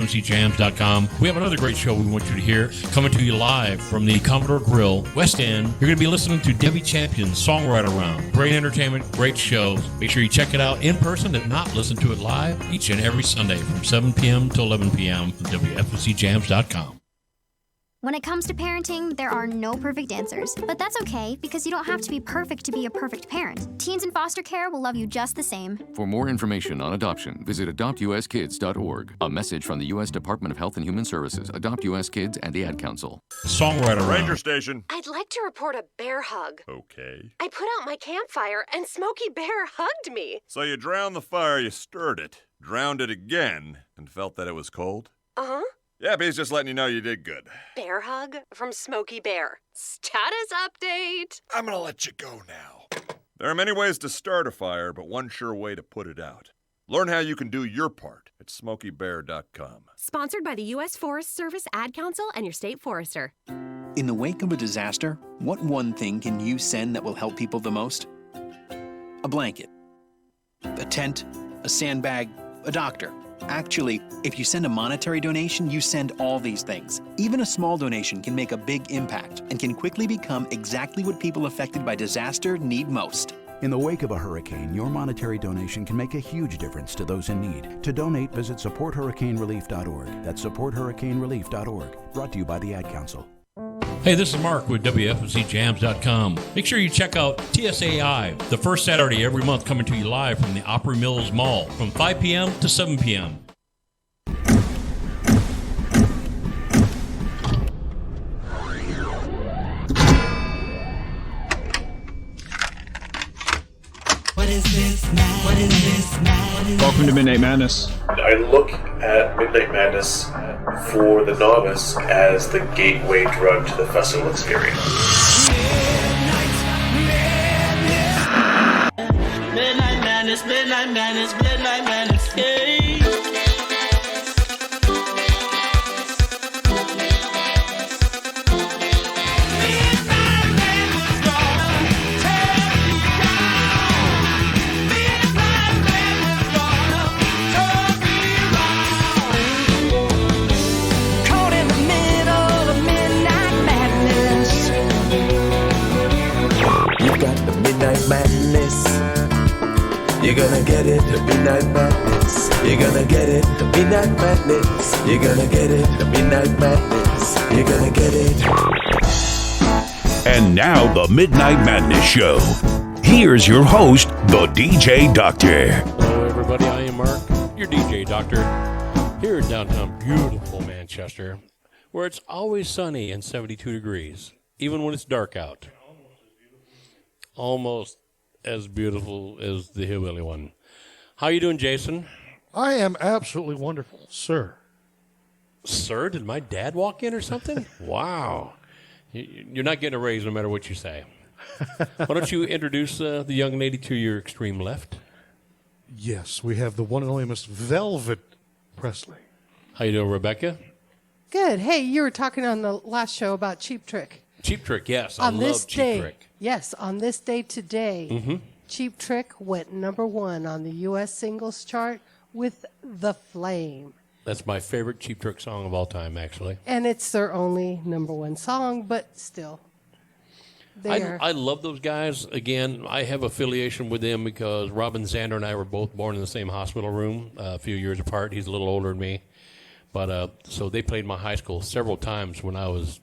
WFNCJams.com. We have another great show we want you to hear, coming to you live from the Commodore Grill, West End. You're going to be listening to Debbie Champion's Songwriter Round. Great entertainment, great shows. Make sure you check it out in person. If not, listen to it live each and every Sunday from 7 p.m. to 11 p.m. on WFNCJams.com. When it comes to parenting, there are no perfect answers. But that's okay, because you don't have to be perfect to be a perfect parent. Teens in foster care will love you just the same. For more information on adoption, visit adoptuskids.org. A message from the U.S. Department of Health and Human Services, Adopt U.S. Kids, and the Ad Council. Songwriter Ranger Round. Station. I'd like to report a bear hug. Okay. I put out my campfire and Smokey Bear hugged me. So you drowned the fire, you stirred it, drowned it again, and felt that it was cold? Uh-huh. Yeah, but he's just letting you know you did good. Bear hug from Smokey Bear. Status update. I'm gonna let you go now. There are many ways to start a fire, but one sure way to put it out. Learn how you can do your part at SmokeyBear.com. Sponsored by the U.S. Forest Service, Ad Council, and your state forester. In the wake of a disaster, what one thing can you send that will help people the most? A blanket, a tent, a sandbag, a doctor. Actually, if you send a monetary donation, you send all these things. Even a small donation can make a big impact and can quickly become exactly what people affected by disaster need most. In the wake of a hurricane, your monetary donation can make a huge difference to those in need. To donate, visit supporthurricanerelief.org. That's supporthurricanerelief.org. Brought to you by the Ad Council. Hey, this is Mark with WFNCJams.com. Make sure you check out TSAI, the first Saturday every month, coming to you live from the Opry Mills Mall from 5 p.m. to 7 p.m. What is this now? What is this now? Welcome to Midnight Madness. I look at Midnight Madness for the novice as the gateway drug to the festival experience. Midnight Madness, Midnight Madness, Midnight Madness, yeah. Madness. You're gonna get it, the Midnight Madness. You're gonna get it, the Midnight Madness. You're gonna get it, the Midnight Madness. You're gonna get it. And now the Midnight Madness Show. Here's your host, the DJ Doctor. Hello, everybody. I am Mark, your DJ Doctor, here in downtown beautiful Manchester, where it's always sunny and 72 degrees, even when it's dark out. Almost as beautiful as the hillbilly one. How you doing, Jason? I am absolutely wonderful, sir. Sir, did my dad walk in or something? Wow. You're not getting a raise no matter what you say. Why don't you introduce the young lady to your extreme left? Yes, we have the one and only Miss Velvet Presley. How you doing, Rebecca? Good. Hey, you were talking on the last show about Cheap Trick. Cheap Trick, yes. I love Cheap Trick. Yes, on this day today, Cheap Trick went #1 on the U.S. singles chart with The Flame. That's my favorite Cheap Trick song of all time, actually. And it's their only #1 song, but still. I love those guys. Again, I have affiliation with them because Robin Zander and I were both born in the same hospital room a few years apart. He's a little older than me. But so they played my high school several times when I was,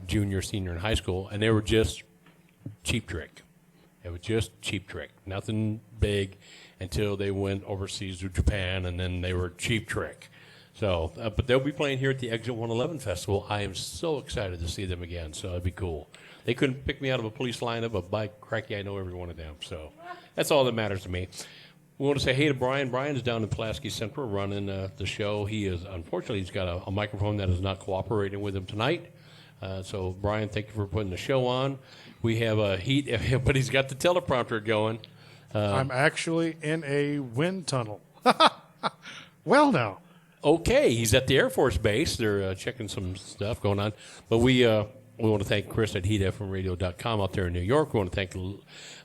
junior, senior in high school, and they were just Cheap Trick. It was just Cheap Trick. Nothing big until they went overseas to Japan, and then they were Cheap Trick. So, but they'll be playing here at the Exit 111 Festival. I am so excited to see them again, so it'd be cool. They couldn't pick me out of a police lineup, but by cracky, I know every one of them. So that's all that matters to me. We want to say hey to Brian. Brian's down in Pulaski Central running the show. Unfortunately, he's got a microphone that is not cooperating with him tonight. So, Brian, thank you for putting the show on. We have heat, but he's got the teleprompter going. I'm actually in a wind tunnel. Well, now. Okay, he's at the Air Force Base. They're checking some stuff going on. But we want to thank Chris at heatfmradio.com out there in New York. We want to thank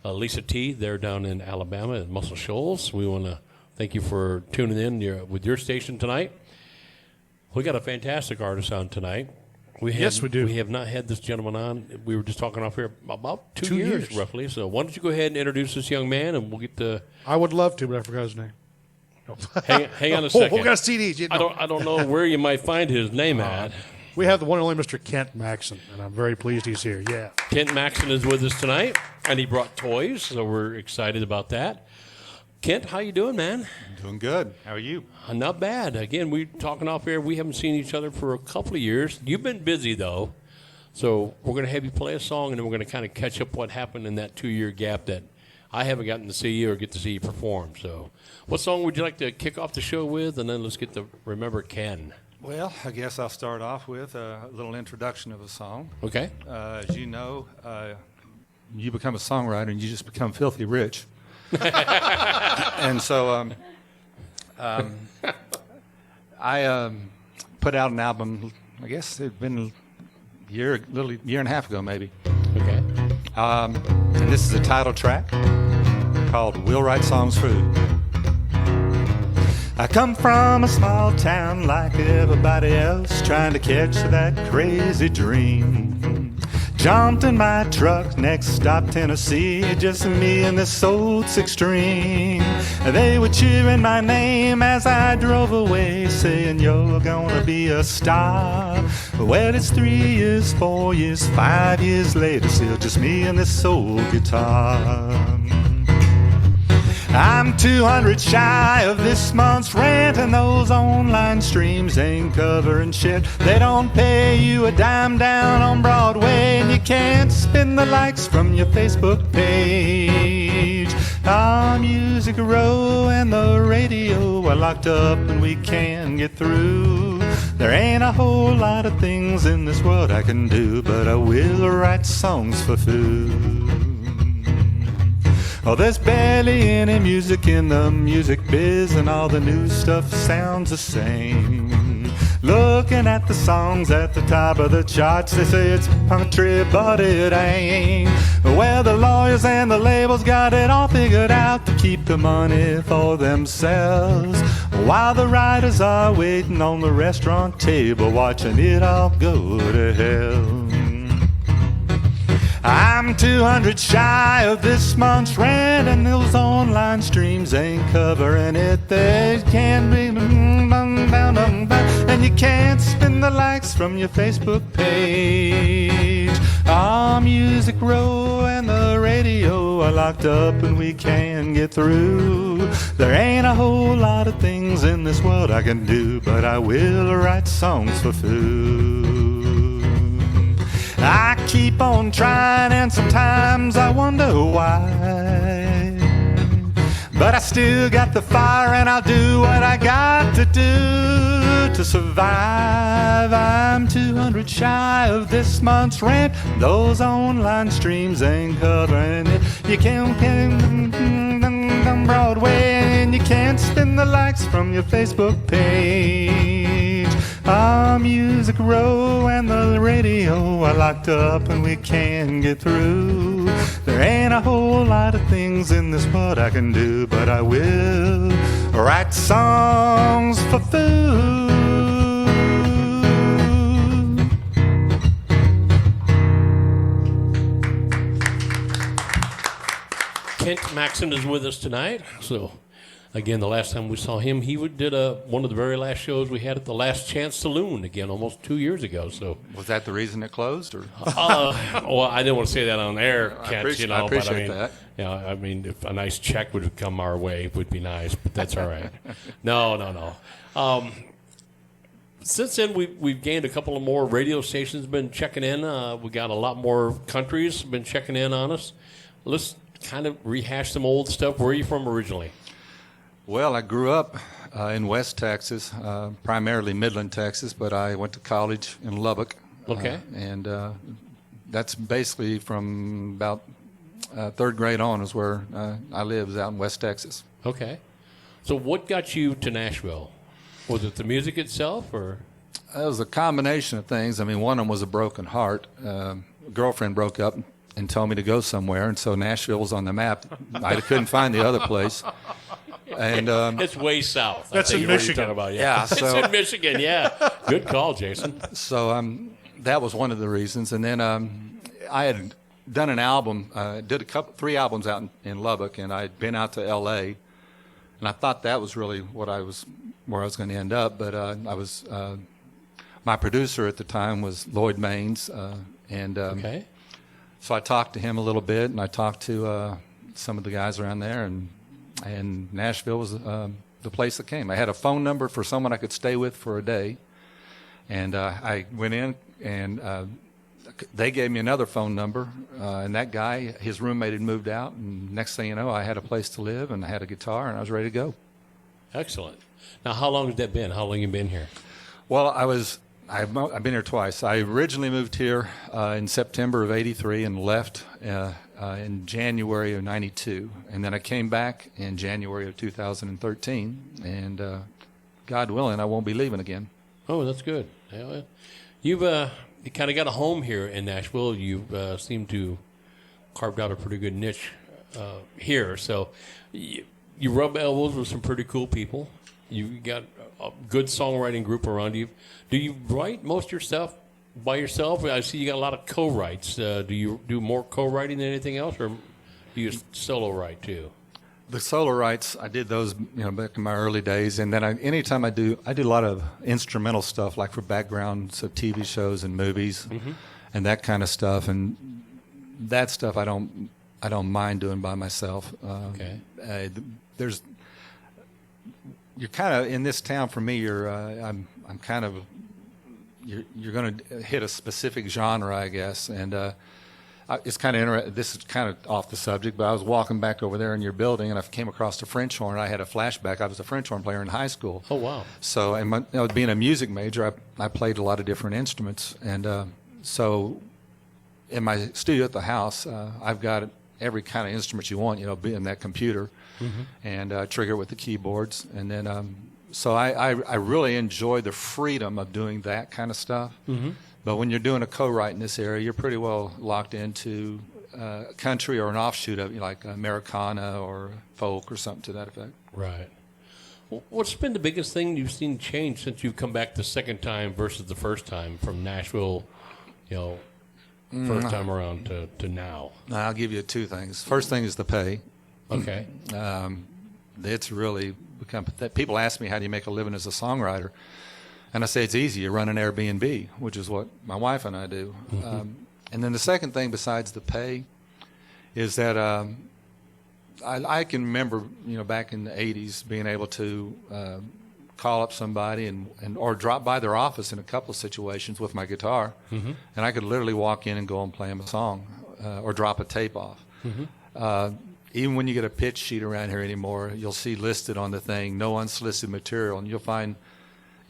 Lisa T. there down in Alabama at Muscle Shoals. We want to thank you for tuning in with your station tonight. We got a fantastic artist on tonight. Yes, we do. We have not had this gentleman on. We were just talking off here about two years roughly. So why don't you go ahead and introduce this young man, and we'll get the. I would love to, but I forgot his name. Hang on a second. We got CDs. You know. I don't know where you might find his name at. We have the one and only Mr. Kent Maxson, and I'm very pleased he's here. Yeah. Kent Maxson is with us tonight, and he brought toys, so we're excited about that. Kent, how you doing, man? Doing good. How are you? Not bad. Again, we talking off air. We haven't seen each other for a couple of years. You've been busy, though, so we're going to have you play a song, and then we're going to kind of catch up what happened in that 2-year gap that I haven't gotten to see you or get to see you perform. So what song would you like to kick off the show with, and then let's get to Remember Ken. Well, I guess I'll start off with a little introduction of a song. Okay. As you know, you become a songwriter and you just become filthy rich. And so I put out an album, I guess it'd been a year and a half ago maybe. Okay. And this is a title track called We'll Write Songs for Who. I come from a small town like everybody else, trying to catch that crazy dream. Jumped in my truck, next stop Tennessee, just me and this old six-string. They were cheering my name as I drove away, saying you're gonna be a star. Well, it's 3 years, 4 years, 5 years later, still just me and this old guitar. I'm 200 shy of this month's rent, and those online streams ain't covering shit. They don't pay you a dime down on Broadway, and you can't spin the likes from your Facebook page. Our Music Row and the radio are locked up and we can't get through. There ain't a whole lot of things in this world I can do, but I will write songs for food. Oh, there's barely any music in the music biz, and all the new stuff sounds the same. Looking at the songs at the top of the charts, they say it's country, but it ain't. Well, the lawyers and the labels got it all figured out to keep the money for themselves, while the writers are waiting on the restaurant table, watching it all go to hell. I'm 200 shy of this month's rent, and those online streams ain't covering it. They can't be, and you can't spin the likes from your Facebook page. Our Music Row and the radio are locked up and we can't get through. There ain't a whole lot of things in this world I can do, but I will write songs for food. I keep on trying, and sometimes I wonder why, but I still got the fire, and I'll do what I got to do to survive. I'm 200 shy of this month's rent. Those online streams ain't covering it. You can't on Broadway, and you can't spin the likes from your Facebook page. Our Music Row and the radio are locked up and we can't get through. There ain't a whole lot of things in this world I can do, but I will write songs for food. Kent Maxson is with us tonight. So, again, the last time we saw him, he did one of the very last shows we had at the Last Chance Saloon, again, almost 2 years ago. So, was that the reason it closed? Or? Well, I didn't want to say that on air, Kent. I appreciate that. Yeah, I mean, if a nice check would come our way, it would be nice, but that's all right. No. Since then, we've gained a couple of more radio stations been checking in. We got a lot more countries been checking in on us. Let's kind of rehash some old stuff. Where are you from originally? Well, I grew up in West Texas, primarily Midland, Texas, but I went to college in Lubbock. Okay. And that's basically from about third grade on is where I lived, out in West Texas. Okay. So what got you to Nashville? Was it the music itself, or? It was a combination of things. I mean, one of them was a broken heart. A girlfriend broke up and told me to go somewhere, and so Nashville was on the map. I couldn't find the other place. And it's way south. That's in Michigan. About, yeah, it's so in Michigan. Yeah, good call, Jason. So that was one of the reasons. And then I had done an album, did 3 albums out in Lubbock, and I'd been out to L.A. And I thought that was really where I was going to end up. But my producer at the time was Lloyd Maines, and okay. So I talked to him a little bit, and I talked to some of the guys around there, and Nashville was the place that came. I had a phone number for someone I could stay with for a day, and I went in, and they gave me another phone number, and that guy, his roommate had moved out, and next thing you know, I had a place to live, and I had a guitar, and I was ready to go. Excellent. Now, how long has that been? How long have you been here? Well, I've been here twice. I originally moved here in September of '83 and left in January of '92, and then I came back in January of 2013, and God willing, I won't be leaving again. Oh, that's good. Yeah, you kind of got a home here in Nashville. You seem to carved out a pretty good niche here. So you rub elbows with some pretty cool people. You got a good songwriting group around you. Do you write most of your stuff by yourself? I see you got a lot of co-writes. Do you do more co-writing than anything else, or do you solo write too? The solo writes, I did those, back in my early days, and then anytime I do a lot of instrumental stuff, like for backgrounds of TV shows and movies, and that kind of stuff. And that stuff I don't mind doing by myself. Okay. You're kind of in this town for me. I'm kind of you're going to hit a specific genre, I guess, and it's kind of interesting. This is kind of off the subject, but I was walking back over there in your building, and I came across the French horn. I had a flashback. I was a French horn player in high school. Oh wow! So, and being a music major, I played a lot of different instruments, and so in my studio at the house, I've got every kind of instrument you want. Being that computer. And trigger with the keyboards, and then so I really enjoy the freedom of doing that kind of stuff. But when you're doing a co-write in this area, you're pretty well locked into country or an offshoot of like Americana or folk or something to that effect. Right. Well, what's been the biggest thing you've seen change since you've come back the second time versus the first time from Nashville? First time around to now. I'll give you 2 things. First thing is the pay. Okay. It's really become that people ask me, how do you make a living as a songwriter? And I say it's easy. You run an Airbnb, which is what my wife and I do. And then the second thing besides the pay is that I can remember, back in the 80s being able to call up somebody or drop by their office in a couple of situations with my guitar, and I could literally walk in and go and play them a song or drop a tape off. Even when you get a pitch sheet around here anymore, you'll see listed on the thing, no unsolicited material, and you'll find,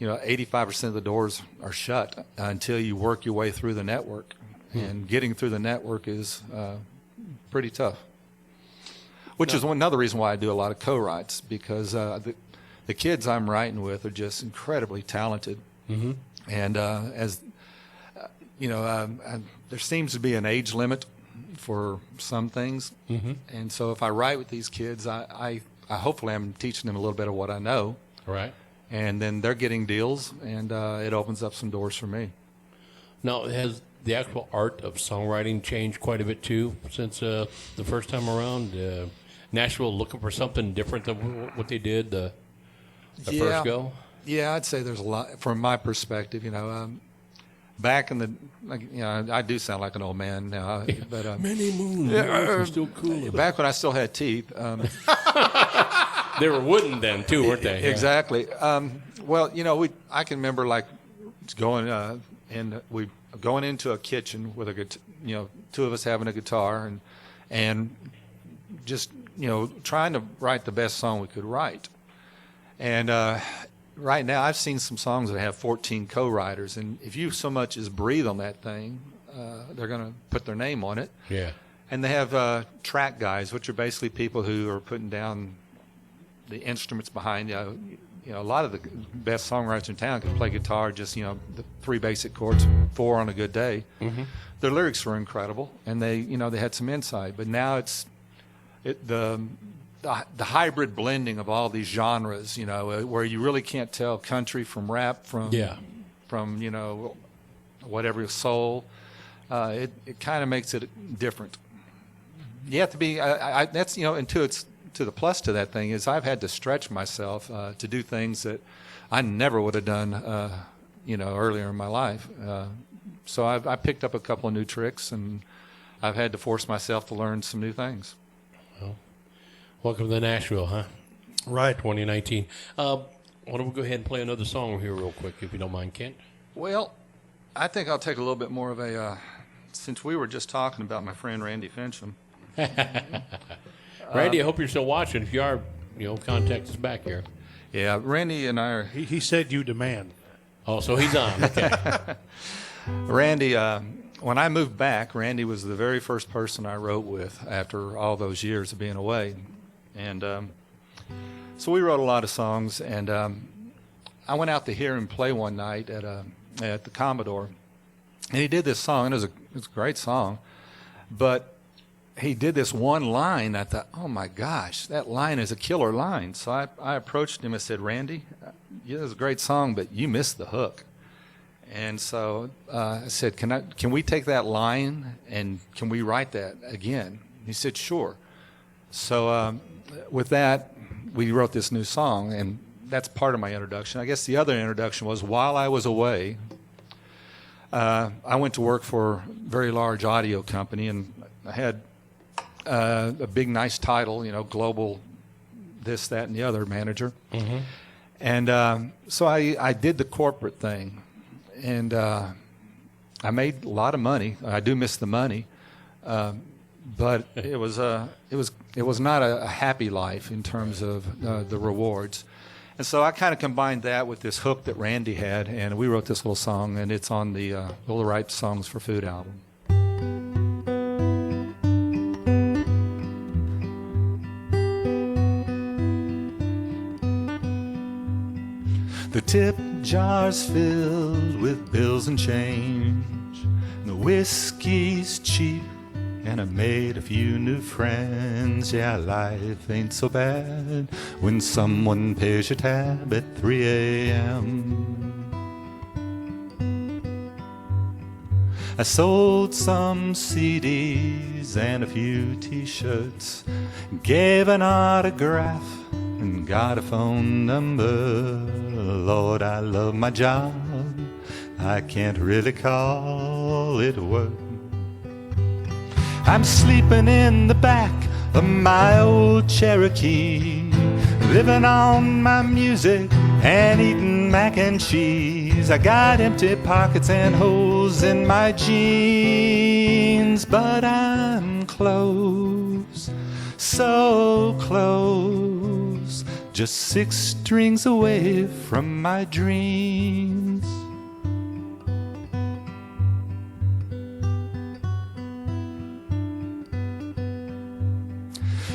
85% of the doors are shut until you work your way through the network. And getting through the network is pretty tough, which is another reason why I do a lot of co-writes, because the kids I'm writing with are just incredibly talented. And as there seems to be an age limit for some things, and so if I write with these kids, I hopefully I'm teaching them a little bit of what I know, right? And then they're getting deals, and it opens up some doors for me. Now, has the actual art of songwriting changed quite a bit too since the first time around? Nashville looking for something different than what they did the first go? Yeah, I'd say there's a lot from my perspective. Back in the, I do sound like an old man now, but many moons are still cool. Back when I still had teeth, they were wooden then too, weren't they? Exactly. Well, I can remember like going going into a kitchen with two of us having a guitar and just trying to write the best song we could write, and. Right now, I've seen some songs that have 14 co-writers, and if you so much as breathe on that thing, they're going to put their name on it. Yeah. And they have track guys, which are basically people who are putting down the instruments behind. A lot of the best songwriters in town can play guitar, just the 3 basic chords, 4 on a good day. Their lyrics were incredible, and they had some insight. But now the the hybrid blending of all these genres, you know, where you really can't tell country from rap from you know, whatever soul. It kind of makes it different. You have to be. That's, you know, and to the plus to that thing is I've had to stretch myself to do things that I never would have done, you know, earlier in my life. So I picked up a couple of new tricks, and I've had to force myself to learn some new things. Well, welcome to Nashville, huh? Right. 2019. Why don't we go ahead and play another song here real quick, if you don't mind, Kent? Well, I think I'll take a little bit more of a, since we were just talking about my friend Randy Fincham. Randy, I hope you're still watching. If you are, you know, contact us back here. Yeah, Randy and I are... He said you demand. Oh, so he's on. Okay. Randy, when I moved back, Randy was the very first person I wrote with after all those years of being away. And so we wrote a lot of songs, and I went out to hear him play one night at the Commodore, and he did this song, and it was a great song, but he did this one line. I thought, oh my gosh, that line is a killer line. So I approached him and said, Randy, yeah, it's a great song, but you missed the hook. And so I said, can we take that line and can we write that again? He said, sure. So with that, we wrote this new song, and that's part of my introduction. I guess the other introduction was while I was away, I went to work for a very large audio company, and I had a big, nice title, you know, global this, that, and the other manager. Mm-hmm. And so I did the corporate thing, and I made a lot of money. I do miss the money, but it was not a happy life in terms of the rewards. And so I kind of combined that with this hook that Randy had, and we wrote this little song, and it's on the Will Write Songs for Food album. The tip jar's filled with bills and change. The whiskey's cheap, and I made a few new friends. Yeah, life ain't so bad when someone pays your tab at 3 a.m. I sold some CDs and a few t-shirts, gave an autograph and got a phone number. Lord, I love my job, I can't really call it work. I'm sleeping in the back of my old Cherokee, living on my music and eating mac and cheese. I got empty pockets and holes in my jeans, but I'm close, so close, just 6 strings away from my dreams.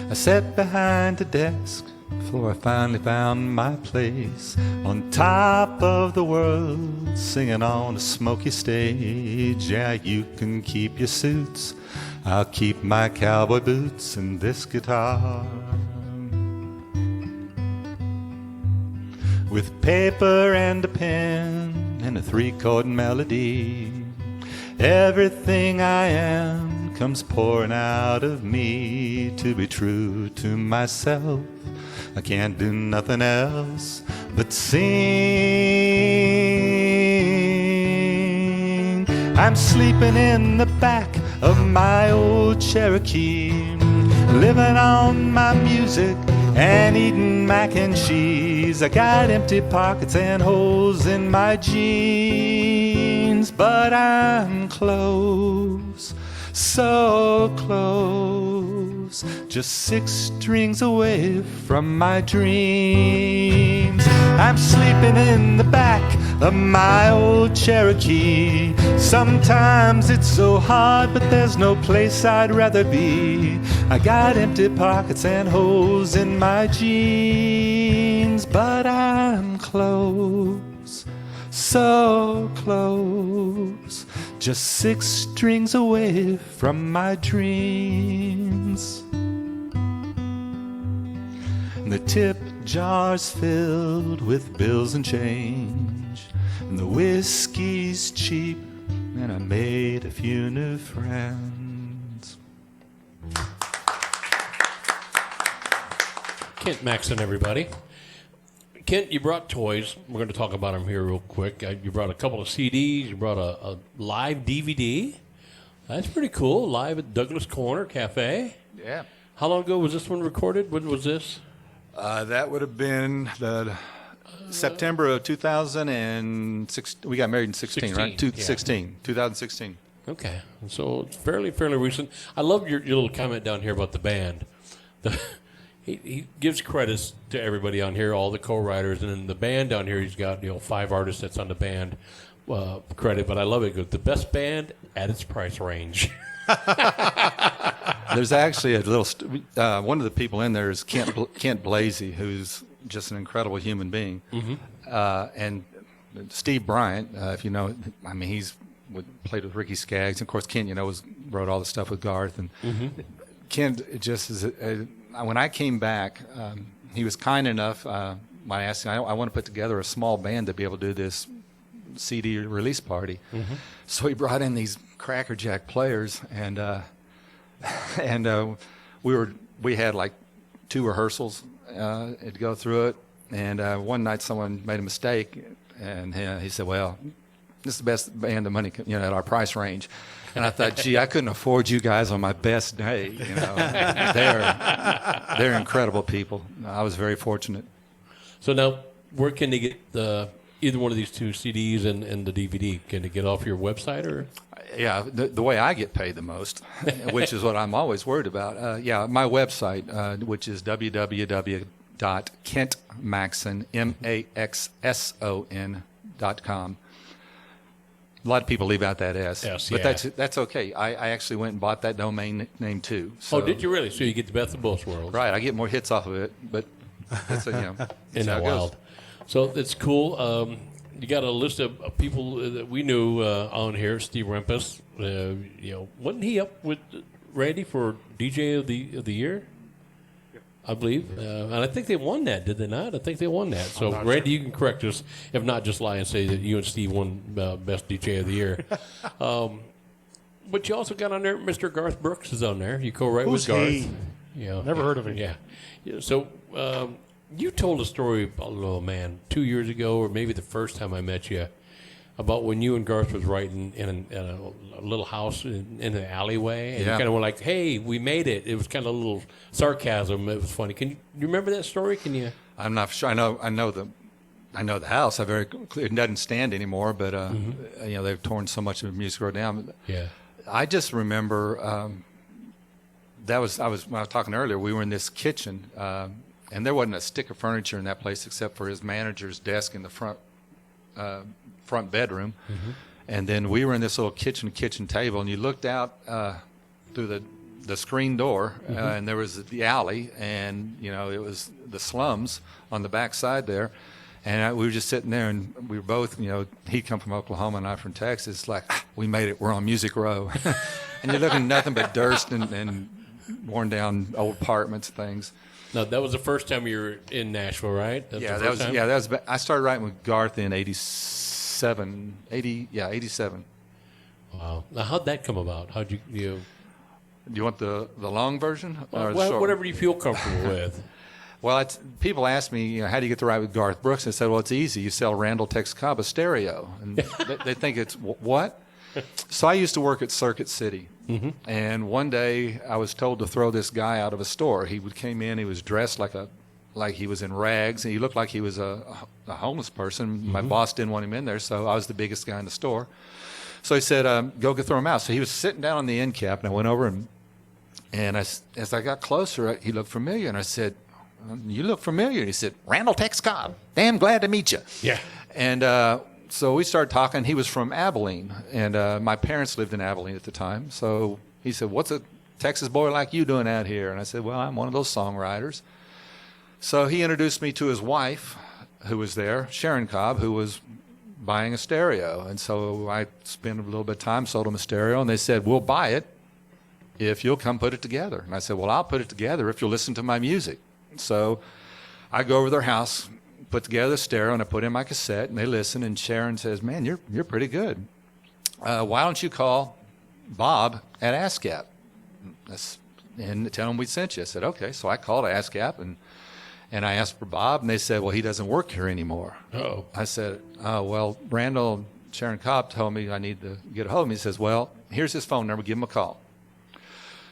I sat behind the desk before I finally found my place on top of the world, singing on a smoky stage. Yeah, you can keep your suits, I'll keep my cowboy boots and this guitar. With paper and a pen and a 3-chord melody, everything I am comes pouring out of me. To be true to myself, I can't do nothing else but sing. I'm sleeping in the back of my old Cherokee, living on my music and eating mac and cheese. I got empty pockets and holes in my jeans, but I'm close, so close, just 6 strings away from my dreams. I'm sleeping in the back of my old Cherokee. Sometimes it's so hard, but there's no place I'd rather be. I got empty pockets and holes in my jeans, but I'm close, so close, just 6 strings away from my dreams. the tip jar's filled with bills and change, and the whiskey's cheap, and I made a few new friends. Kent Maxson, everybody. Kent, you brought toys. We're going to talk about them here real quick. You brought a couple of CDs. You brought a live DVD. That's pretty cool. Live at Douglas Corner Cafe. Yeah. How long ago was this one recorded? When was this? That would have been the September of 2006. We got married in 16, right? 2016. Okay. So it's fairly recent. I love your little comment down here about the band. He gives credits to everybody on here, all the co-writers, and then the band down here, he's got 5 artists that's on the band credit. But I love it. He goes, the best band at its price range. There's actually a little. One of the people in there is Kent Blasey, who's just an incredible human being, and Steve Bryant. If you know, I mean, he's played with Ricky Skaggs, and of course, Kent, wrote all the stuff with Garth, and Kent just is. When I came back, he was kind enough. I asked him, I want to put together a small band to be able to do this CD release party. So he brought in these Cracker Jack players, and we had like 2 rehearsals to go through it. And one night someone made a mistake, and he said, "Well, this is the best band of money, at our price range." And I thought, gee, I couldn't afford you guys on my best day. They're incredible people. I was very fortunate. So now, where can they get either one of these 2 CDs and the DVD? Can they get off your website or? Yeah, the way I get paid the most, which is what I'm always worried about. My website, which is www.kentmaxson.com. A lot of people leave out that S, but that's okay. I actually went and bought that domain name too. So. Oh, did you really? So you get the best of both worlds. Right. I get more hits off of it, but that's Isn't that wild? So it's cool. You got a list of people that we knew on here. Steve Rempus. Wasn't he up with Randy for DJ of the year? I believe, and I think they won that. Did they not? I think they won that. So, Randy, you can correct us. If not, just lie and say that you and Steve won Best DJ of the Year. But you also got on there, Mr. Garth Brooks is on there. You co-write with Garth. He? Never heard of him. Yeah. So, you told a story, 2 years ago, or maybe the first time I met you, about when you and Garth was writing in a little house in an alleyway, and you kind of were like, "Hey, we made it." It was kind of a little sarcasm. It was funny. Can you remember that story? Can you? I'm not sure. I know the house. It doesn't stand anymore, but they've torn so much of the music road down. Yeah. I just remember when I was talking earlier. We were in this kitchen, and there wasn't a stick of furniture in that place except for his manager's desk in the front bedroom, and then we were in this little kitchen table, and you looked out through the screen door, and there was the alley, and it was the slums on the back side there, and we were just sitting there, and we were both, he'd come from Oklahoma and I from Texas, like, we made it, we're on Music Row, and you're looking at nothing but dirt and worn down old apartments and things. No, that was the first time you were in Nashville, right? That was. I started writing with Garth in 87. 87. Wow. Now, how'd that come about? How'd you? Do you want the long version? Or well, whatever you feel comfortable with. Well, people ask me, how do you get to write with Garth Brooks? I said, well, it's easy. You sell Randall Tex Cobb a stereo, and they think it's what? So I used to work at Circuit City, and one day I was told to throw this guy out of a store. He came in. He was dressed like he was in rags, and he looked like he was a homeless person. My boss didn't want him in there, so I was the biggest guy in the store. So he said, go throw him out. So he was sitting down on the end cap, and I went over and as I got closer, he looked familiar, and I said, you look familiar. And he said, Randall Tex Cobb. Damn glad to meet you. Yeah. And so we started talking. He was from Abilene, and my parents lived in Abilene at the time. So he said, what's a Texas boy like you doing out here? And I said, well, I'm one of those songwriters. So he introduced me to his wife, who was there, Sharon Cobb, who was buying a stereo. And so I spent a little bit of time, sold them a stereo, and they said, we'll buy it if you'll come put it together. And I said, well, I'll put it together if you'll listen to my music. So I go over to their house, put together the stereo, and I put in my cassette, and they listen, and Sharon says, man, you're pretty good. Why don't you call Bob at ASCAP and tell him we sent you? I said, okay. So I called ASCAP, and I asked for Bob, and they said, well, he doesn't work here anymore. Oh. I said, well, Randall and Sharon Cobb told me I need to get a hold of him. He says, well, here's his phone number. Give him a call.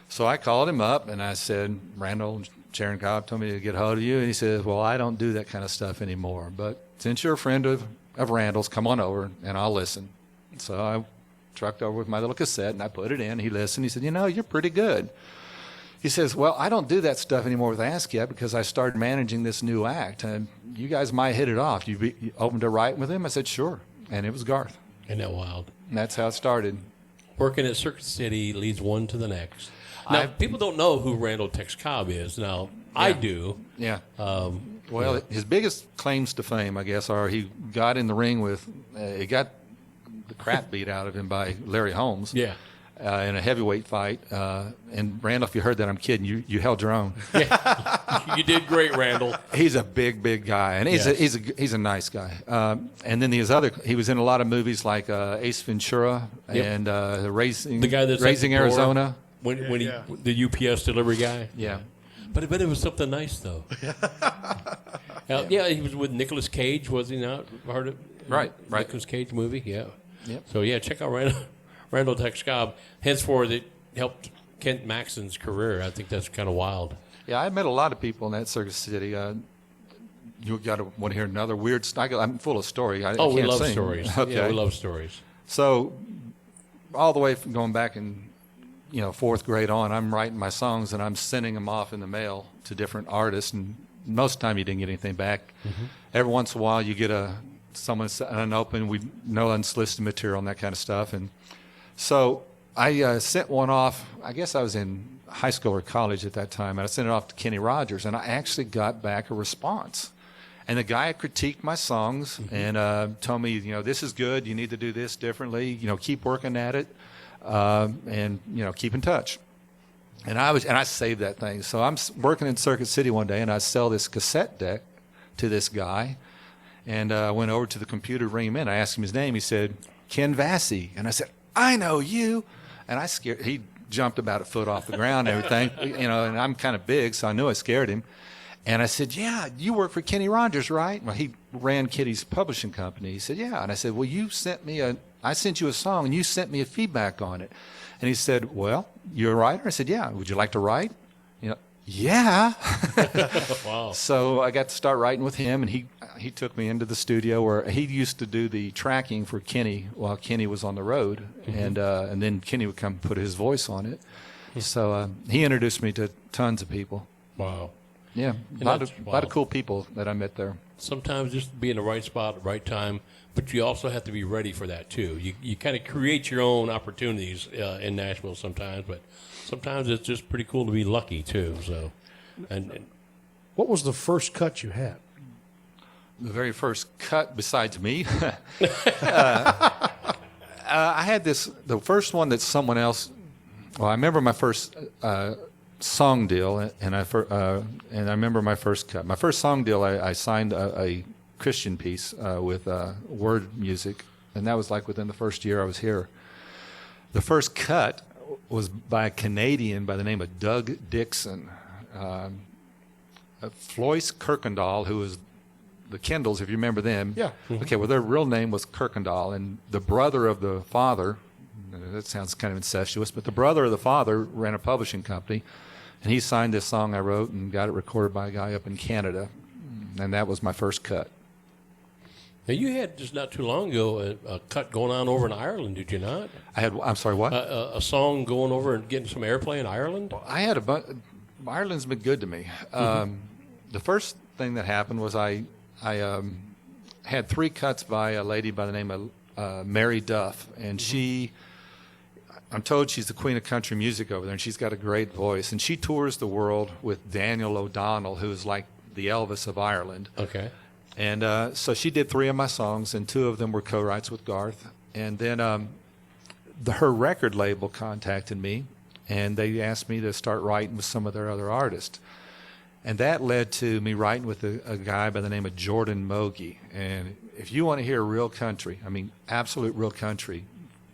So I called him up, and I said, Randall and Sharon Cobb told me to get a hold of you. And he says, well, I don't do that kind of stuff anymore. But since you're a friend of Randall's, come on over, and I'll listen. So I trucked over with my little cassette, and I put it in. He listened. He said, you're pretty good. He says, well, I don't do that stuff anymore with ASCAP because I started managing this new act. And you guys might hit it off. You open to write with him? I said, sure. And it was Garth. Isn't that wild? And that's how it started. Working at Circuit City leads one to the next. Now, people don't know who Randall Tex Cobb is. Now, I do. Yeah. Well, his biggest claims to fame, I guess, are he got in the ring with, he got the crap beat out of him by Larry Holmes. Yeah. In a heavyweight fight. And Randall, if you heard that, I'm kidding. You held your own. Yeah. You did great, Randall. He's a big guy, and he's a nice guy. And then he was in a lot of movies like Ace Ventura and the guy that's Raising Arizona. When the UPS delivery guy. Yeah. But I bet it was something nice, though. He was with Nicolas Cage, was he not? Part of right. Nicolas Cage movie, yeah. Yep. So, check out Randall Tex Cobb. Henceforth, it helped Kent Maxson's career. I think that's kind of wild. Yeah, I met a lot of people in that Circus City. You got to want to hear another weird story. I'm full of stories. I we can't love sing. stories. Okay. Yeah, we love stories. So, all the way from going back in, fourth grade on, I'm writing my songs and I'm sending them off in the mail to different artists. And most of the time, you didn't get anything back. Mm-hmm. Every once in a while, you get someone unopened. We know unsolicited material and that kind of stuff. And so I sent one off. I guess I was in high school or college at that time, and I sent it off to Kenny Rogers, and I actually got back a response. And the guy critiqued my songs and told me, this is good. You need to do this differently. Keep working at it, and keep in touch. And I saved that thing. So I'm working in Circuit City one day, and I sell this cassette deck to this guy, and I went over to the computer to ring him in. I asked him his name. He said, Ken Vassy, and I said, I know you. And he jumped about a foot off the ground and everything, and I'm kind of big, so I knew I scared him. And I said, yeah, you work for Kenny Rogers, right? Well, he ran Kitty's publishing company. He said, yeah. And I said, well, I sent you a song, and you sent me a feedback on it. And he said, well, you're a writer? I said, yeah. Would you like to write? Yeah. Wow. So I got to start writing with him, and he took me into the studio where he used to do the tracking for Kenny while Kenny was on the road, and then Kenny would come put his voice on it. So he introduced me to tons of people. Wow. Yeah, a lot of cool people that I met there. Sometimes just be in the right spot at the right time, but you also have to be ready for that too. You kind of create your own opportunities in Nashville sometimes, but sometimes it's just pretty cool to be lucky too. So, and what was the first cut you had? The very first cut, besides me, I had the first one that someone else. Well, I remember my first song deal, and I remember my first cut. My first song deal, I signed a Christian piece with word music, and that was like within the first year I was here. The first cut was by a Canadian by the name of Doug Dixon. Floyce Kirkendall, who was the Kendalls, if you remember them. Yeah. Mm-hmm. Okay, well, their real name was Kirkendall, and the brother of the father, that sounds kind of incestuous, but the brother of the father ran a publishing company, and he signed this song I wrote and got it recorded by a guy up in Canada, and that was my first cut. Now, you had just not too long ago a cut going on over in Ireland, did you not? I'm sorry, what? A song going over and getting some airplay in Ireland? Well, I had Ireland's been good to me. The first thing that happened was I had 3 cuts by a lady by the name of Mary Duff, and I'm told she's the queen of country music over there, and she's got a great voice, and she tours the world with Daniel O'Donnell, who is like the Elvis of Ireland. Okay. And so she did 3 of my songs, and 2 of them were co-writes with Garth. And then her record label contacted me, and they asked me to start writing with some of their other artists. And that led to me writing with a guy by the name of Jordan Mogi. And if you want to hear real country, I mean absolute real country,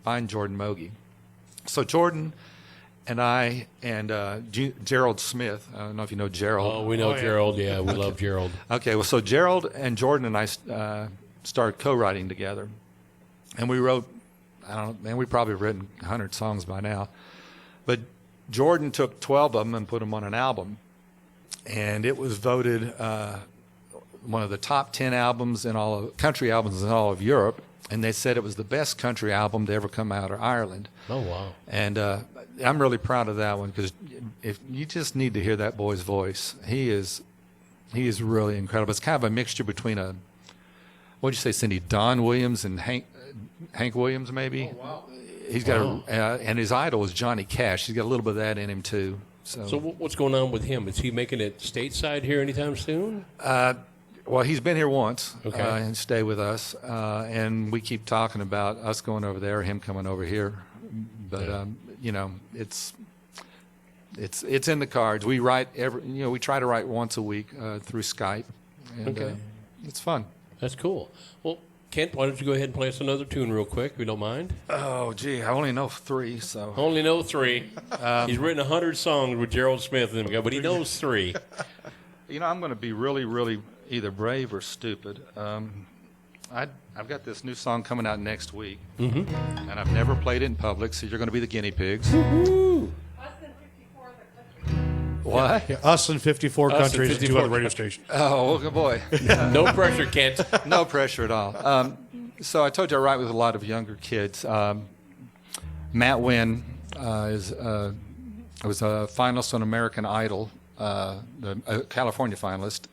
find Jordan Mogi. So Jordan and I and Gerald Smith, I don't know if you know Gerald. Oh, we know Gerald. Yeah, we love Gerald. Okay, well, so Gerald and Jordan and I started co-writing together. And we wrote, I don't know, man, we've probably written 100 songs by now. But Jordan took 12 of them and put them on an album. And it was voted one of the top 10 albums in all of country albums in all of Europe. And they said it was the best country album to ever come out of Ireland. Oh, wow. And I'm really proud of that one because if you just need to hear that boy's voice. He is really incredible. It's kind of a mixture between what'd you say, Cindy, Don Williams and Hank Williams, maybe? Oh, wow. He's got and his idol is Johnny Cash. He's got a little bit of that in him, too. So what's going on with him? Is he making it stateside here anytime soon? Well, he's been here once okay. And stay with us. And we keep talking about us going over there, him coming over here. But, you know, it's in the cards. We write we try to write once a week through Skype. And, okay. It's fun. That's cool. Well, Kent, why don't you go ahead and play us another tune real quick, if you don't mind? Oh, gee, I only know 3, so. Only know 3. He's written 100 songs with Gerald Smith in him, but he knows 3. You know, I'm going to be really, really either brave or stupid. I've got this new song coming out next week, and I've never played it in public, so you're going to be the guinea pigs. Woo-hoo. What? Yeah, us in 54 countries and 2 other radio stations. Oh, well, good boy. No pressure, Kent. No pressure at all. So I told you I write with a lot of younger kids. Matt Wynn was a finalist on American Idol, a California finalist.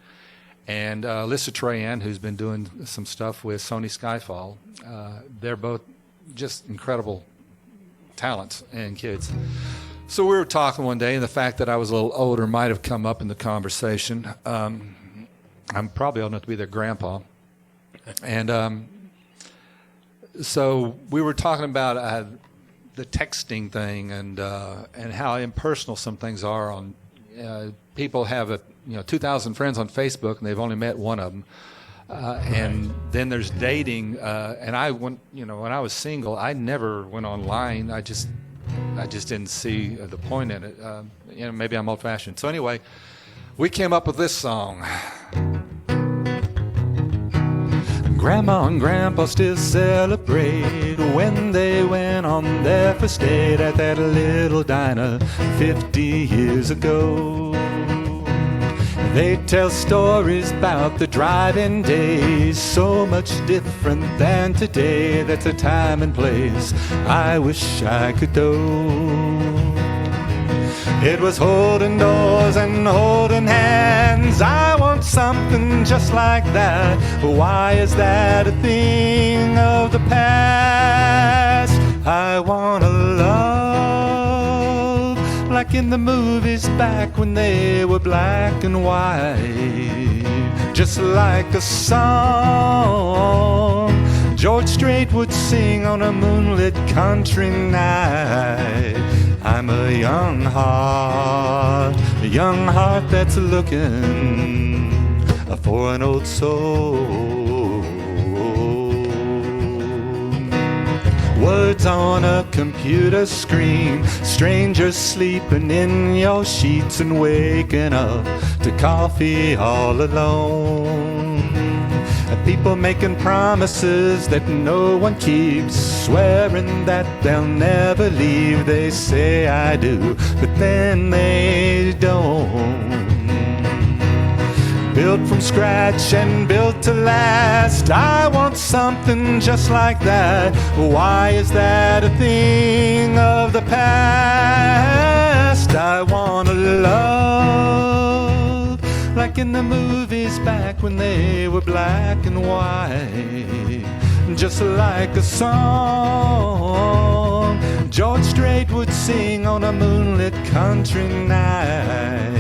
And Alyssa Trahan, who's been doing some stuff with Sony Skyfall. They're both just incredible talents and kids. So we were talking one day, and the fact that I was a little older might have come up in the conversation. I'm probably old enough to be their grandpa. And so we were talking about the texting thing and how impersonal some things are. On people have 2,000 friends on Facebook, and they've only met one of them. And then there's dating. And when I was single, I never went online. I just didn't see the point in it. Maybe I'm old-fashioned. So anyway, we came up with this song. Grandma and Grandpa still celebrate when they went on their first date at that little diner 50 years ago. They tell stories about the driving days, so much different than today. That's a time and place I wish I could know. It was holding doors and holding hands. I want something just like that. But why is that a thing of the past? I want a love like in the movies back when they were black and white. Just like a song George Strait would sing on a moonlit country night. I'm a young heart that's looking for an old soul. Words on a computer screen, strangers sleeping in your sheets and waking up to coffee all alone. People making promises that no one keeps, swearing that they'll never leave. They say I do, but then they don't. Built from scratch and built to last. I want something just like that. Why is that a thing of the past? I want a love like in the movies back when they were black and white. Just like a song George Strait would sing on a moonlit country night.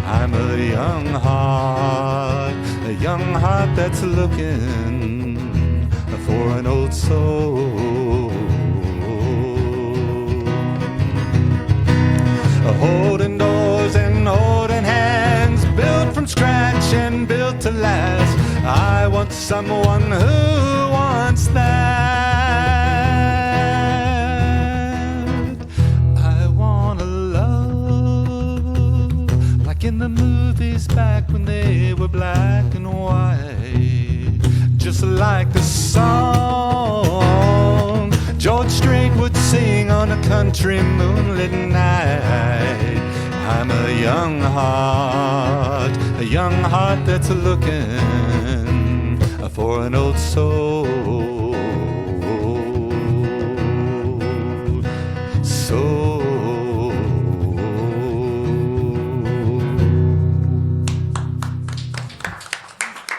I'm a young heart that's looking for an old soul. Holding doors and holding hands, built want someone who wants that. I want a love like in the movies back when they were black and white, just like the song George Strait would sing on a country moonlit night. I'm a young heart that's looking for an old soul.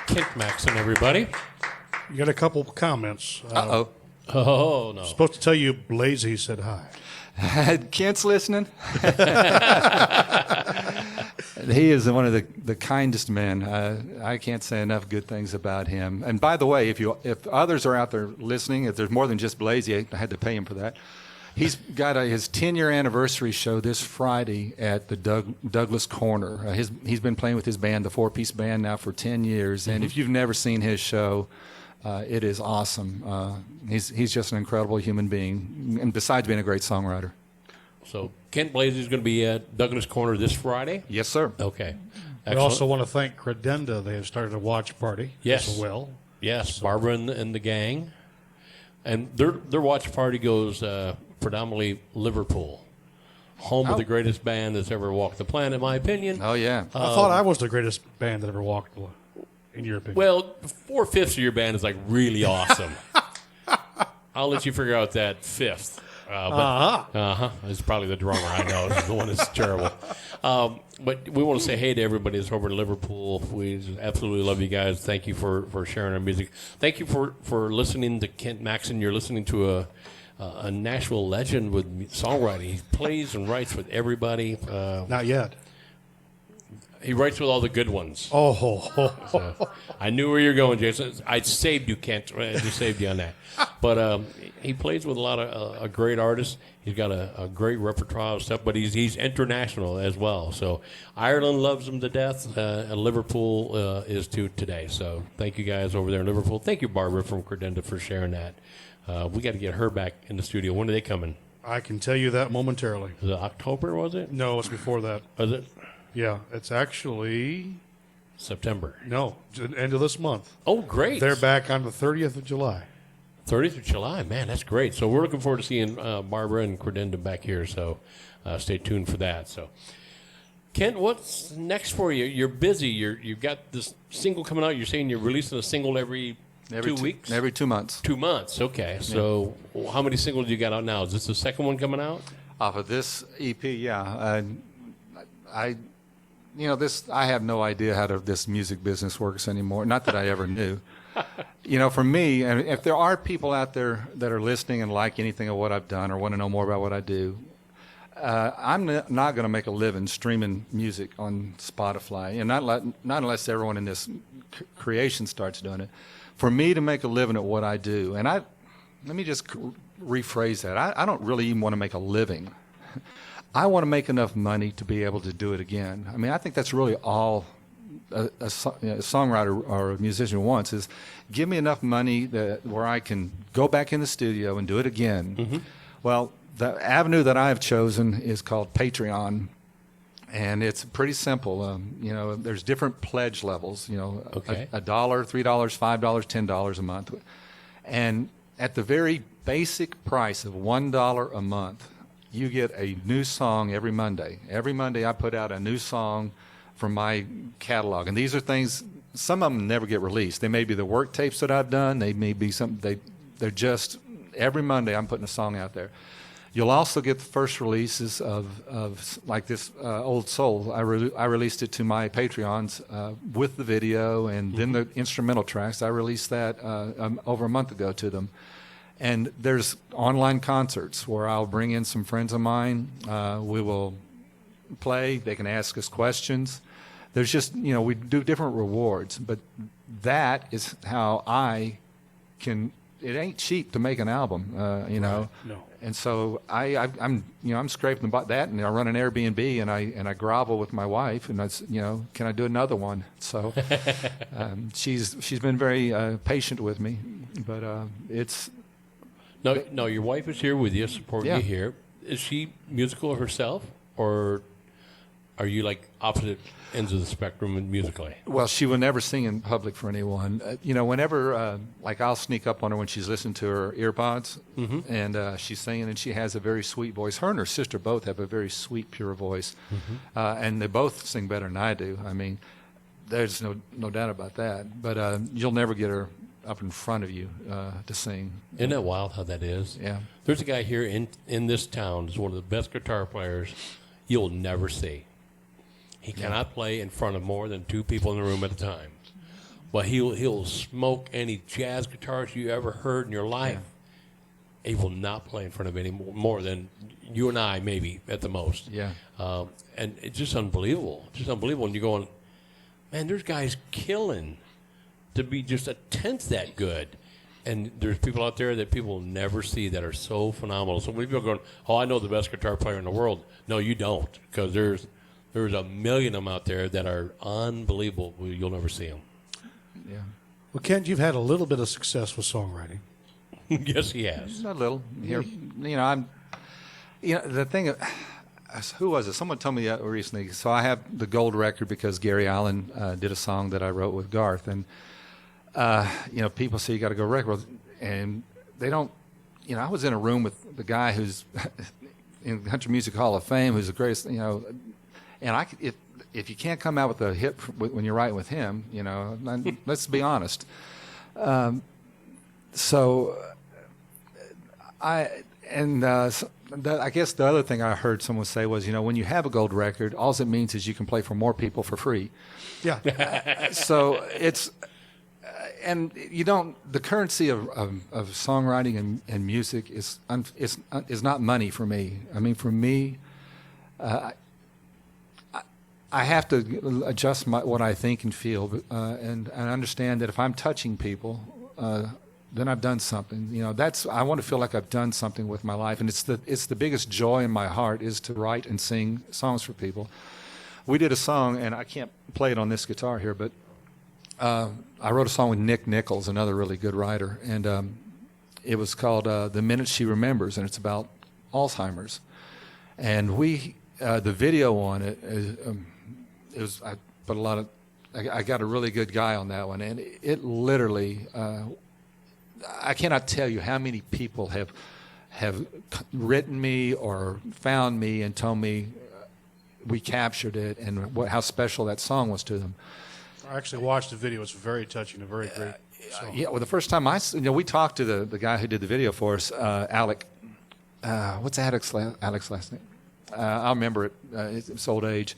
Kent Maxson, everybody. You got a couple of comments. Uh-oh. Oh, no. Supposed to tell you Blazy said hi. Kent's listening. He is one of the kindest men. I can't say enough good things about him. And by the way, if others are out there listening, if there's more than just Blazy, I had to pay him for that. He's got his 10-year anniversary show this Friday at the Douglas Corner. He's been playing with his band, the 4-piece band, now for 10 years. And if you've never seen his show, it is awesome. He's just an incredible human being, and besides being a great songwriter. So Kent Blazy is going to be at Douglas Corner this Friday? Yes, sir. Okay. I also want to thank Credenda. They have started a watch party as well. Yes, so. Barbara and the gang. And their watch party goes predominantly Liverpool, home of the greatest band that's ever walked the planet, in my opinion. Oh, yeah. I thought I was the greatest band that ever walked, in your opinion. Well, 4/5 of your band is like really awesome. I'll let you figure out that fifth. It's probably the drummer. I know. It's the one that's terrible. But we want to say hey to everybody that's over in Liverpool. We just absolutely love you guys. Thank you for sharing our music. Thank you for listening to Kent Maxson. You're listening to a Nashville legend with songwriting. He plays and writes with everybody. Not yet. He writes with all the good ones. So, I knew where you're going, Jason. I saved you, Kent. I just saved you on that. But he plays with a lot of great artists. He's got a great repertoire of stuff, but he's international as well. So Ireland loves him to death, and Liverpool is too today. So thank you guys over there in Liverpool. Thank you, Barbara from Credenda, for sharing that. We got to get her back in the studio. When are they coming? I can tell you that momentarily. Is it October, was it? No, it's before that. Was it? Yeah, it's actually September. No, end of this month. Oh, great. They're back on the 30th of July. 30th of July. Man, that's great. So we're looking forward to seeing Barbara and Credenda back here. So stay tuned for that. So, Kent, what's next for you? You're busy. You've got this single coming out. You're saying you're releasing a single every 2 weeks? Every 2 months. 2 months. Okay. So how many singles do you got out now? Is this the second one coming out? Off of this EP, yeah. I have no idea how this music business works anymore. Not that I ever knew. For me, and if there are people out there that are listening and like anything of what I've done or want to know more about what I do, I'm not going to make a living streaming music on Spotify, and not unless everyone in this creation starts doing it. For me to make a living at what I do, and let me just rephrase that. I don't really even want to make a living. I want to make enough money to be able to do it again. I mean, I think that's really all a songwriter or a musician wants, is give me enough money where I can go back in the studio and do it again. Mm-hmm. Well, the avenue that I've chosen is called Patreon, and it's pretty simple. There's different pledge levels, okay. $1, $3, $5, $10 a month. And at the very basic price of $1 a month, you get a new song every Monday. Every Monday I put out a new song from my catalog. And these are things, some of them never get released. They may be the work tapes that I've done. They may be they're just, every Monday I'm putting a song out there. You'll also get the first releases of like this Old Soul. I released it to my Patreons with the video and then the instrumental tracks. I released that over a month ago to them. And there's online concerts where I'll bring in some friends of mine. We will play. They can ask us questions. There's just, we do different rewards. But that is how I can it ain't cheap to make an album, you know. No. And so I'm scraping about that, and I run an Airbnb, and I grovel with my wife, and can I do another one? So she's been very patient with me, but it's. No, your wife is here with you, supporting you here. Is she musical herself, or are you like opposite ends of the spectrum musically? Well, she will never sing in public for anyone. Whenever, like, I'll sneak up on her when she's listening to her earpods, and she's singing, and she has a very sweet voice. Her and her sister both have a very sweet, pure voice, and they both sing better than I do. I mean, there's no doubt about that. But you'll never get her up in front of you to sing. Isn't that wild how that is? Yeah. There's a guy here in this town who's one of the best guitar players you'll never see. He cannot play in front of more than 2 people in the room at a time. But he'll smoke any jazz guitars you ever heard in your life. He will not play in front of any more than you and I, maybe, at the most. Yeah. And it's just unbelievable. Just unbelievable. And you're going, man, there's guys killing to be just a tenth that good. And there's people out there that people will never see that are so phenomenal. So when people are going, oh, I know the best guitar player in the world. No, you don't, because there's a million of them out there that are unbelievable. You'll never see them. Yeah. Well, Kent, you've had a little bit of success with songwriting. Yes, he has. A little. Here, the thing. Who was it? Someone told me that recently. So I have the gold record because Gary Allan did a song that I wrote with Garth, and people say you got to go record, and they don't. I was in a room with the guy who's in the Country Music Hall of Fame, who's the greatest. And if you can't come out with a hit when you're writing with him, let's be honest. I guess the other thing I heard someone say was, when you have a gold record, all it means is you can play for more people for free. Yeah. So it's, and you don't. The currency of songwriting and music is not money for me. I mean, for me, I have to adjust what I think and feel, and understand that if I'm touching people, then I've done something. I want to feel like I've done something with my life, and it's the biggest joy in my heart is to write and sing songs for people. We did a song, and I can't play it on this guitar here, but I wrote a song with Nick Nichols, another really good writer, and it was called "The Minute She Remembers," and it's about Alzheimer's. And the video on it is, I put a lot of, I got a really good guy on that one, and it literally. I cannot tell you how many people have written me or found me and told me we captured it and how special that song was to them. I actually watched the video. It's very touching, a very great song. Yeah, well, the first time we talked to the guy who did the video for us, Alec. What's Alec's last name? I remember it. It's old age,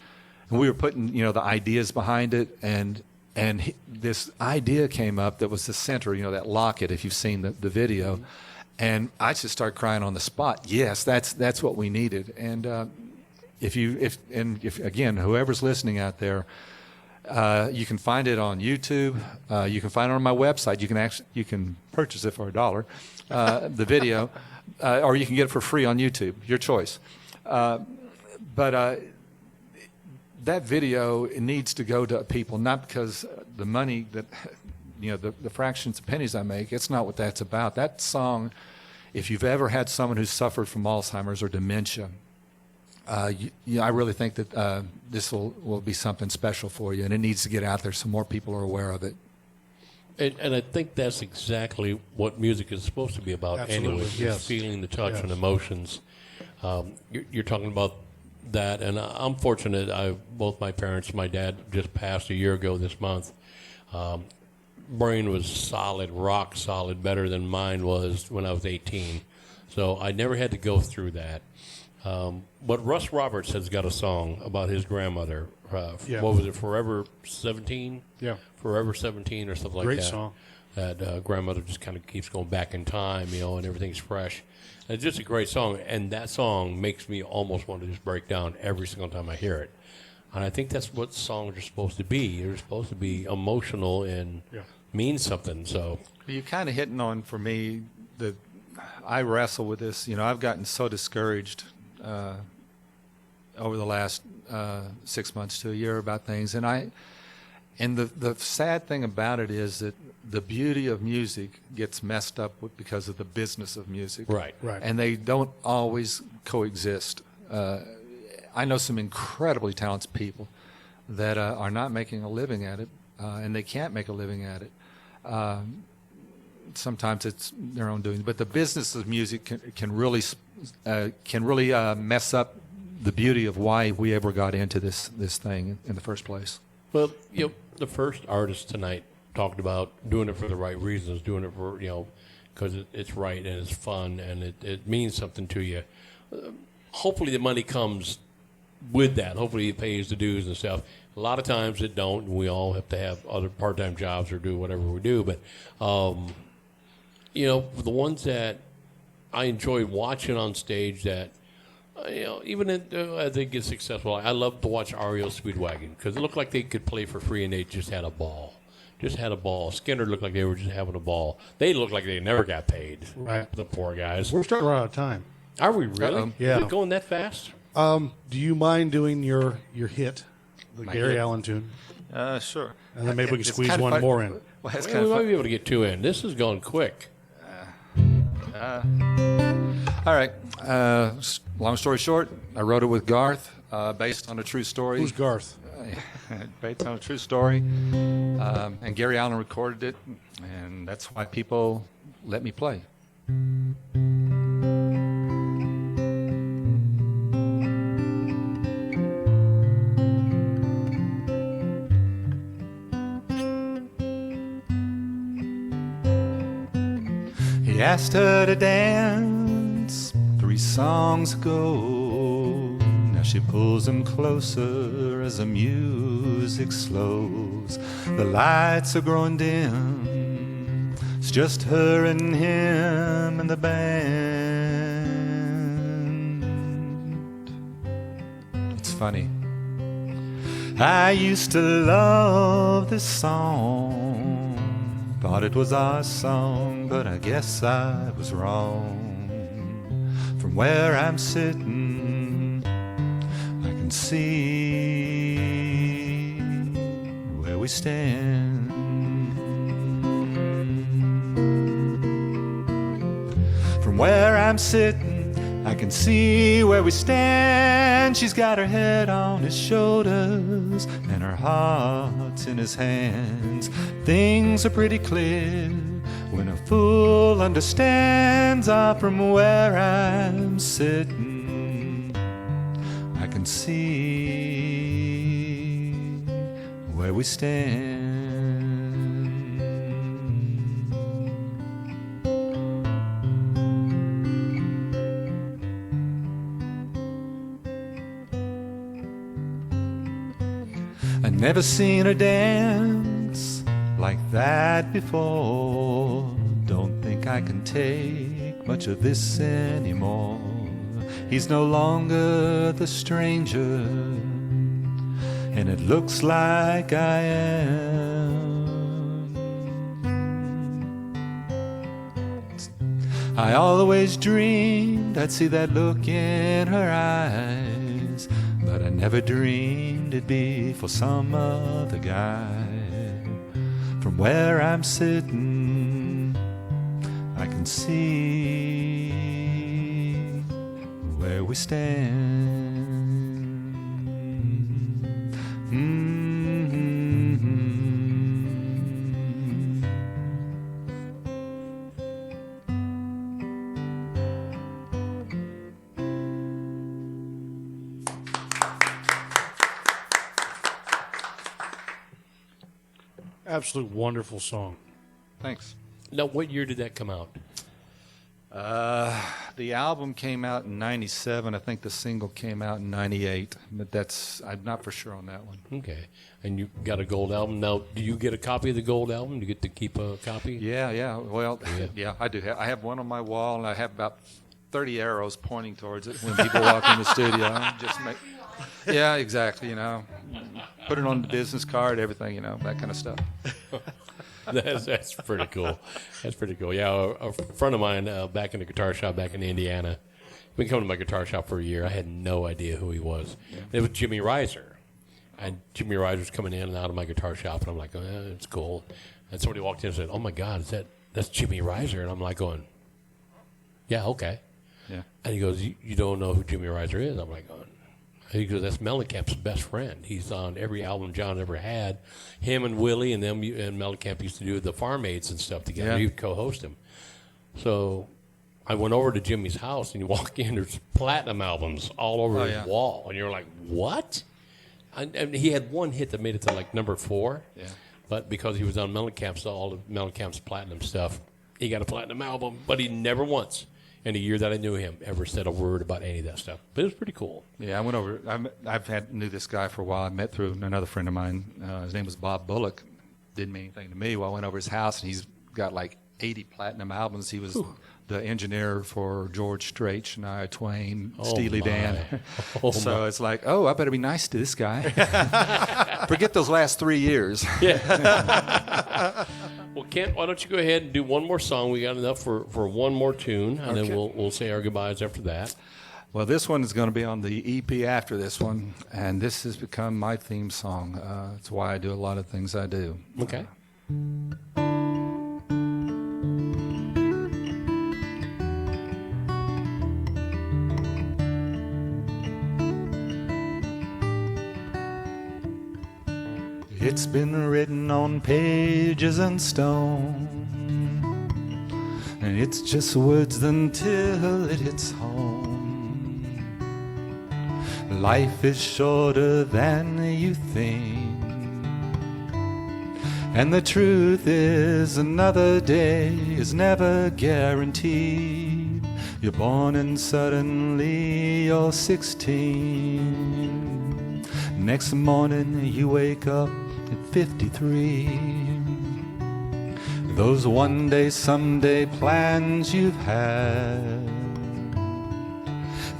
and we were putting the ideas behind it, and this idea came up that was the center, that locket, if you've seen the video. And I just started crying on the spot. Yes, that's what we needed. And if again, whoever's listening out there, you can find it on YouTube. You can find it on my website. You can purchase it for $1, the video, or you can get it for free on YouTube. Your choice. But that video needs to go to people, not because the money that, the fractions of pennies I make, it's not what that's about. That song, if you've ever had someone who's suffered from Alzheimer's or dementia, I really think that this will be something special for you, and it needs to get out there so more people are aware of it. And I think that's exactly what music is supposed to be about. Absolutely, anyway, yes. Feeling the touch Yes. and emotions. You're talking about that, and I'm fortunate. Both my parents, my dad just passed a year ago this month. Brain was solid, rock solid, better than mine was when I was 18. So I never had to go through that. But Russ Roberts has got a song about his grandmother. What was it, Forever 17? Yeah. Forever 17 or something like that. Great song. That grandmother just kind of keeps going back in time, and everything's fresh. And it's just a great song, and that song makes me almost want to just break down every single time I hear it. And I think that's what songs are supposed to be. They're supposed to be emotional and mean something. So You're kind of hitting on, for me, I wrestle with this. I've gotten so discouraged over the last 6 months to a year about things, and the sad thing about it is that the beauty of music gets messed up because of the business of music. Right. And they don't always coexist. I know some incredibly talented people that are not making a living at it, and they can't make a living at it. Sometimes it's their own doing, but the business of music can really mess up the beauty of why we ever got into this thing in the first place. Well, the first artist tonight talked about doing it for the right reasons, doing it for, because it's right and it's fun and it means something to you. Hopefully the money comes with that. Hopefully it pays the dues and stuff. A lot of times it don't. We all have to have other part-time jobs or do whatever we do. But, the ones that I enjoy watching on stage that, even as they get successful, I love to watch REO Speedwagon because it looked like they could play for free and they just had a ball. Skinner looked like they were just having a ball. They looked like they never got paid. Right. The poor guys. We're starting to run out of time. Are we really? Yeah. Is it going that fast? Do you mind doing your hit, the Gary Allen tune? Sure. And then maybe we can squeeze one more in. Well, we might be able to get two in. This is going quick. All right. Long story short, I wrote it with Garth, based on a true story. Who's Garth? Based on a true story. And Gary Allen recorded it, and that's why people let me play. He asked her to dance 3 songs ago. Now she pulls him closer as the music slows. The lights are growing dim. It's just her and him and the band. It's funny. I used to love this song. Thought it was our song, but I guess I was wrong. From where I'm sitting, I can see where we stand. From where I'm sitting, I can see where we stand. She's got her head on his shoulders and her heart's in his hands. Things are pretty clear when a fool understands. Ah, from where I'm sitting, I can see where we stand. I'd never seen her dance like that before. Don't think I can take much of this anymore. He's no longer the stranger, and it looks like I am. I always dreamed I'd see that look in her eyes, but I never dreamed it'd be for some other guy. From where I'm sitting, I can see where we stand. Absolute wonderful song. Thanks. Now, what year did that come out? The album came out in '97. I think the single came out in '98, but I'm not for sure on that one. Okay. And you got a gold album. Now, do you get a copy of the gold album? Do you get to keep a copy? Yeah. Well, yeah, I do. I have one on my wall, and I have about 30 arrows pointing towards it when people walk in the studio. Yeah, exactly. Put it on the business card, everything. That kind of stuff. That's pretty cool. That's pretty cool. Yeah, a friend of mine back in the guitar shop back in Indiana, been coming to my guitar shop for a year. I had no idea who he was. It was Jimmy Reiser. And Jimmy Reiser's coming in and out of my guitar shop, and I'm like, it's cool. And somebody walked in and said, "Oh my God, that's Jimmy Reiser?" And I'm like going, "Yeah, okay." Yeah. And he goes, "You don't know who Jimmy Reiser is?" I'm like, he goes, "That's Mellencamp's best friend. He's on every album John ever had. Him and Willie and them and Mellencamp used to do the Farm Aids and stuff together. Yeah. He would co-host him." So I went over to Jimmy's house, and you walk in, there's platinum albums all over his wall. And you're like, what? And he had one hit that made it to like number 4. Yeah. But because he was on Mellencamp's, all of Mellencamp's platinum stuff, he got a platinum album. But he never once, in the year that I knew him, ever said a word about any of that stuff. But it was pretty cool. Yeah, I went over. Knew this guy for a while. I met through another friend of mine. His name was Bob Bullock. Didn't mean anything to me. Well, I went over his house, and he's got like 80 platinum albums. He was the engineer for George Strait, Shania Twain, Steely Dan. So it's like, I better be nice to this guy. Forget those last 3 years. Yeah. Well, Kent, why don't you go ahead and do one more song? We got enough for one more tune, and then we'll say our goodbyes after that. Well, this one is going to be on the EP after this one, and this has become my theme song. It's why I do a lot of things I do. Okay. It's been written on pages and stone, and it's just words until it hits home. Life is shorter than you think, and the truth is another day is never guaranteed. You're born and suddenly you're 16. Next morning you wake up at 53. Those one day, someday plans you've had,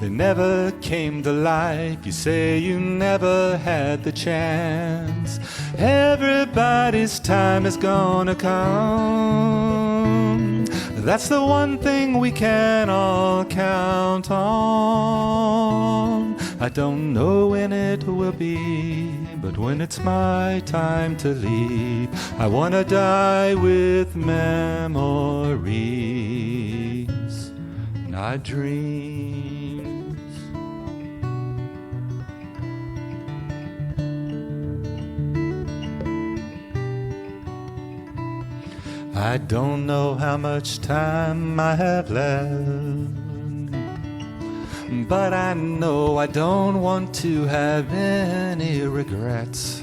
they never came to life. You say you never had the chance. Everybody's time is gonna come. That's the one thing we can all count on. I don't know when it will be, but when it's my time to leave, I wanna die with memories, not dreams. I don't know how much time I have left, but I know I don't want to have any regrets.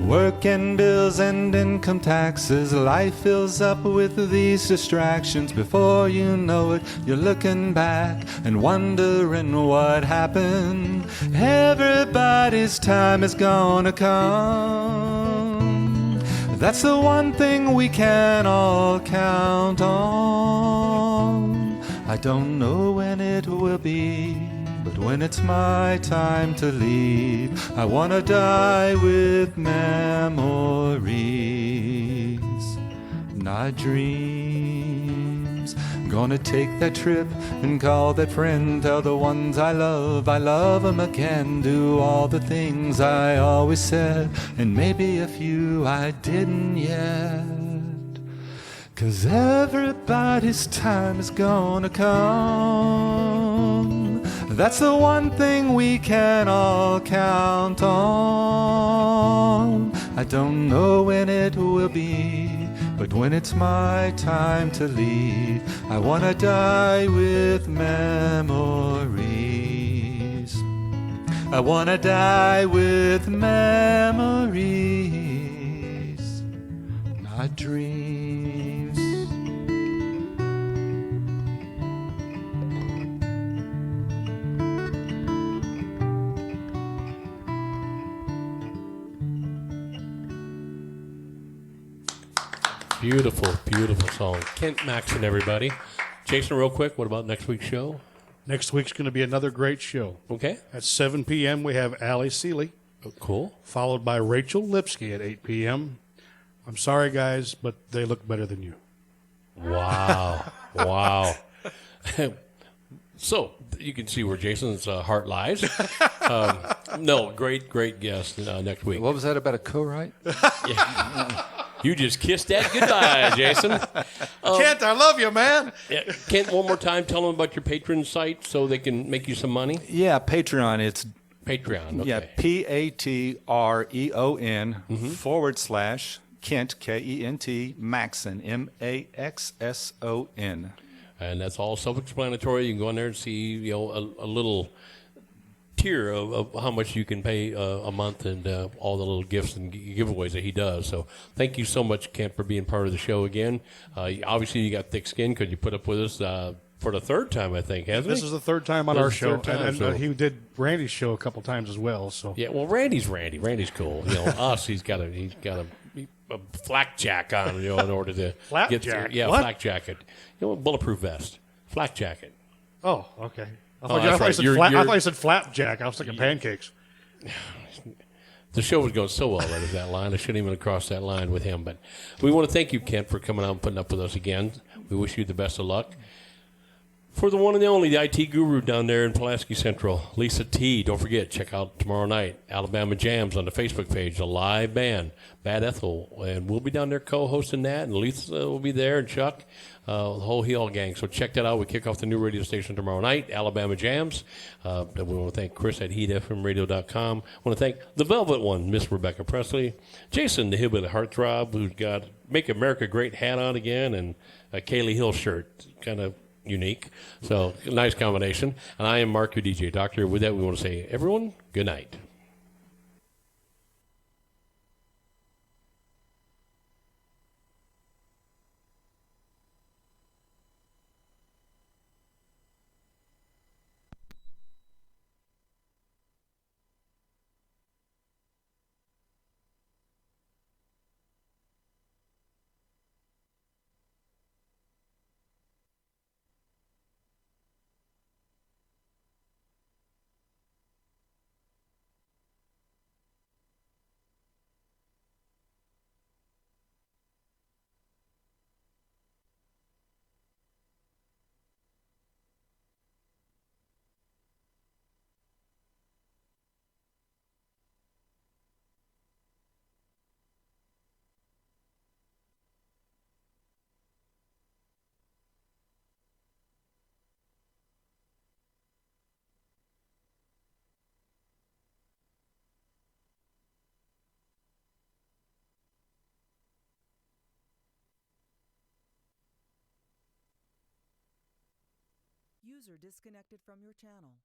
Work and bills and income taxes, life fills up with these distractions. Before you know it, you're looking back and wondering what happened. Everybody's time is gonna come. That's the one thing we can all count on. I don't know when it will be, but when it's my time to leave, I wanna die with memories, not dreams. Gonna take that trip and call that friend, tell the ones I love them again. Do all the things I always said, and maybe a few I didn't yet. 'Cause everybody's time is gonna come. That's the one thing we can all count on. I don't know when it will be, but when it's my time to leave, I wanna die with memories. I wanna die with memories, not dreams. Beautiful, beautiful song. Kent Maxson, everybody. Jason, real quick, what about next week's show? Next week's going to be another great show. Okay. At 7 p.m., we have Allie Seeley. Cool. Followed by Rachel Lipsky at 8 p.m. I'm sorry, guys, but they look better than you. Wow. Wow. So you can see where Jason's heart lies. No, great guest next week. What was that about a co-write? Yeah. You just kissed that goodbye, Jason. Kent, I love you, man. Yeah, Kent, one more time, tell them about your Patreon site so they can make you some money. Yeah, Patreon. It's Patreon. Okay. Yeah, Patreon /Kent, Kent, Maxson, Maxson. And that's all self-explanatory. You can go in there and see, a little tier of how much you can pay a month and all the little gifts and giveaways that he does. So thank you so much, Kent, for being part of the show again. Obviously, you got thick skin because you put up with us for the third time, I think, hasn't he? This is the third time on our show. And he did Randy's show a couple times as well. So yeah, well, Randy's Randy. Randy's cool. Us, he's got a flak jack on, in order to get through. Yeah, what? Flak jacket. Bulletproof vest. Flak jacket. Oh, okay. I that's right. thought you said flapjack. I was thinking pancakes. The show was going so well right at that line. I shouldn't even have crossed that line with him. But we want to thank you, Kent, for coming out and putting up with us again. We wish you the best of luck. For the one and the only, the IT guru down there in Pulaski Central, Lisa T. Don't forget, check out tomorrow night, Alabama Jams on the Facebook page, the live band, Bad Ethel. And we'll be down there co-hosting that, and Lisa will be there, and Chuck, the whole Heel gang. So check that out. We kick off the new radio station tomorrow night, Alabama Jams. We want to thank Chris at heatfmradio.com. I want to thank the Velvet One, Miss Rebecca Presley, Jason, the Hillbilly Heartthrob, who's got Make America Great hat on again, and a Kaylee Hill shirt, kind of unique. So, nice combination. And I am Mark, your DJ Doctor. With that, we want to say, everyone, good night. User disconnected from your channel.